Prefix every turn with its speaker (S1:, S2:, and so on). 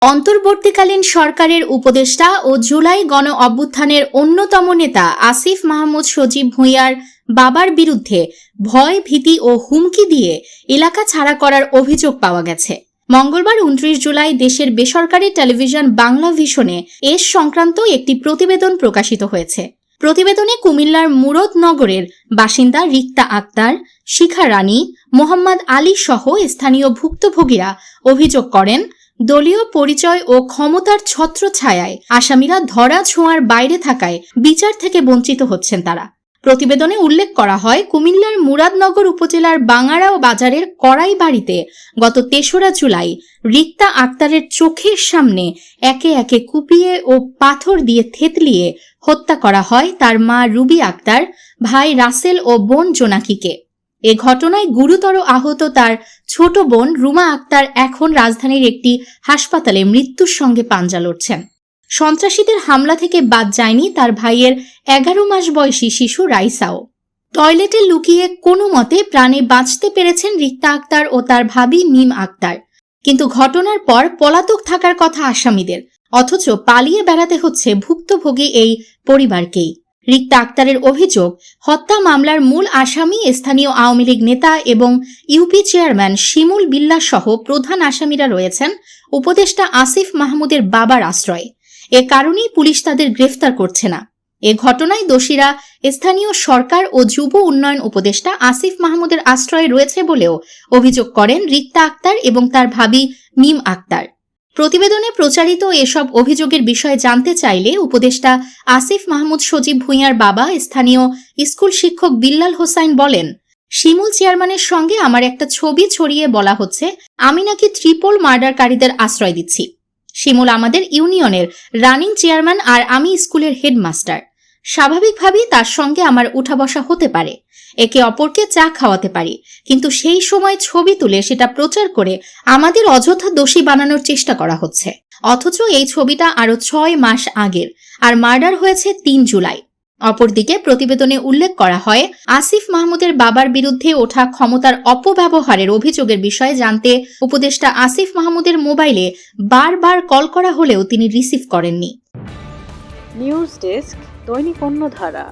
S1: অন্তর্বর্তীকালীন সরকারের উপদেষ্টা ও জুলাই গণ অভ্যুত্থানের অন্যতম নেতা আসিফ মাহমুদ সজীব ভুঁইয়ার বাবার বিরুদ্ধে ভয়, ভীতি ও হুমকি দিয়ে এলাকা ছাড়া করার অভিযোগ পাওয়া গেছে। মঙ্গলবার 29 জুলাই দেশের বেসরকারি টেলিভিশন বাংলা ভিশনে সংক্রান্ত একটি প্রতিবেদন প্রকাশিত হয়েছে। প্রতিবেদনে কুমিল্লার মুরাদনগরের বাসিন্দা রিক্তা আক্তার, শিখা রানী, মোহাম্মদ আলী সহ স্থানীয় ভুক্তভোগীরা অভিযোগ করেন, দলীয় পরিচয় ও ক্ষমতার ছত্রছায়ায় আসামিরা ধরা ছোঁয়ার বাইরে থাকায় বিচার থেকে বঞ্চিত হচ্ছেন তারা। প্রতিবেদনে উল্লেখ করা হয়, কুমিল্লার মুরাদনগর উপজেলার বাঙাড়া বাজারের কড়াই বাড়িতে গত ৩রা জুলাই রিক্তা আক্তারের চোখের সামনে একে একে কুপিয়ে ও পাথর দিয়ে থেতলিয়ে হত্যা করা হয় তার মা রুবি আক্তার, ভাই রাসেল ও বোন জোনাকিকে। এ ঘটনায় গুরুতর আহত তার ছোট বোন রুমা আক্তার এখন রাজধানীর একটি হাসপাতালে মৃত্যুর সঙ্গে পাঞ্জা লড়ছেন। সন্ত্রাসীদের হামলা থেকে বাদ যায়নি তার ভাইয়ের 11 মাস বয়সী শিশু রাইসাও। টয়লেটে লুকিয়ে কোনো মতে প্রাণে বাঁচতে পেরেছেন রিক্তা আক্তার ও তার ভাবি মিম আক্তার। কিন্তু ঘটনার পর পলাতক থাকার কথা আসামিদের, অথচ পালিয়ে বেড়াতে হচ্ছে ভুক্তভোগী এই পরিবারকেই। রিক্তা আক্তারের অভিযোগ, হত্যা মামলার মূল আসামি স্থানীয় আওয়ামী লীগ নেতা এবং ইউপি চেয়ারম্যান শিমুল বিল্লাহ সহ প্রধান আসামিরা রয়েছেন উপদেষ্টা আসিফ মাহমুদের বাবার আশ্রয়ে। এ কারণেই পুলিশ তাদের গ্রেফতার করছে না। এ ঘটনায় দোষীরা স্থানীয় সরকার ও যুব উন্নয়ন উপদেষ্টা আসিফ মাহমুদের আশ্রয়ে রয়েছে বলেও অভিযোগ করেন রিক্তা আক্তার এবং তার ভাবি মিম আক্তার। প্রতিবেদনে প্রচারিত এসব অভিযোগের বিষয়ে জানতে চাইলে উপদেষ্টা আসিফ মাহমুদ সজীব ভুঁইয়ার বাবা স্থানীয় স্কুল শিক্ষক বিল্লাল হোসাইন বলেন, শিমুল চেয়ারম্যানের সঙ্গে আমার একটা ছবি ছড়িয়ে বলা হচ্ছে আমি নাকি ট্রিপল মার্ডারকারীদের আশ্রয় দিচ্ছি। শিমুল আমাদের ইউনিয়নের রানিং চেয়ারম্যান আর আমি স্কুলের হেডমাস্টার। স্বাভাবিকভাবেই তার সঙ্গে আমার উঠা বসা হতে পারে, একে অপরকে চা খাওয়াতে পারি, কিন্তু সেই সময় ছবি তুলে সেটা প্রচার করে আমাদের অযথা দোষী বানানোর চেষ্টা করা হচ্ছে। অথচ এই ছবিটা আরো 6 মাস আগের, আর মার্ডার হয়েছে 3 জুলাই। অপরদিকে প্রতিবেদনে উল্লেখ করা হয়, আসিফ মাহমুদের বাবার বিরুদ্ধে ওঠা ক্ষমতার অপব্যবহারের অভিযোগের বিষয়ে জানতে উপদেষ্টা আসিফ মাহমুদের মোবাইলে বারবার কল করা হলেও তিনি রিসিভ করেননি।
S2: নিউজ ডেস্ক, দৈনিক অন্যধারা।